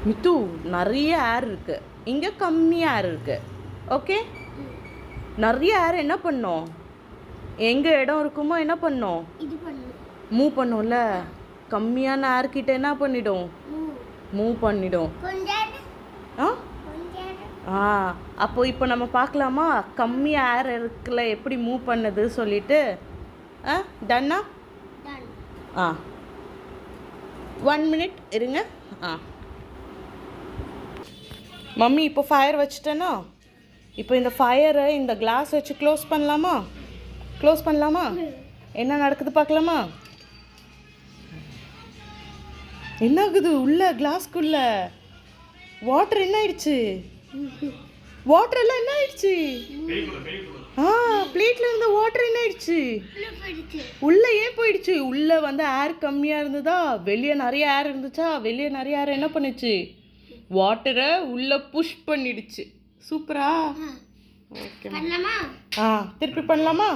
மித்து நிறைய ஏர் இருக்கு, இங்கே கம்மியாக ஏர் இருக்கு. ஓகே, நிறைய ஏர் என்ன பண்ணோம், எங்கே இடம் இருக்குமோ என்ன பண்ணோம், மூவ் பண்ணோம்ல. கம்மியான ஏர் கிட்ட என்ன பண்ணிடும், மூவ் பண்ணிடும். ஆ அப்போ இப்போ நம்ம பார்க்கலாமா கம்மி ஏர் இருக்குல்ல எப்படி மூவ் பண்ணுது சொல்லிட்டு. டன்னா? ஆ 1 மினிட் இருங்க. மம்மி இப்போ ஃபயர் வச்சுட்டேன்னா இப்போ இந்த ஃபயரை இந்த கிளாஸ் வச்சு க்ளோஸ் பண்ணலாமா? க்ளோஸ் பண்ணலாமா? என்ன நடக்குது பார்க்கலாமா? என்ன ஆகுது உள்ள கிளாஸ்க்குள்ள? வாட்டர் என்ன ஆயிடுச்சு? வாட்டர் எல்லாம் என்ன ஆயிடுச்சு? பிளேட்ல இருந்த வாட்டர் என்ன ஆயிடுச்சு? உள்ள ஏன் போயிடுச்சு? உள்ள வந்து ஏர் கம்மியா இருந்ததா, வெளியே நிறைய ஏர் இருந்துச்சா? வெளியே நிறைய ஏர் என்ன பண்ணுச்சு, வாட்டரை உள்ள புஷ் பண்ணிடுச்சு. சூப்பரா? ஓகே, திருப்பி பண்ணலாமா?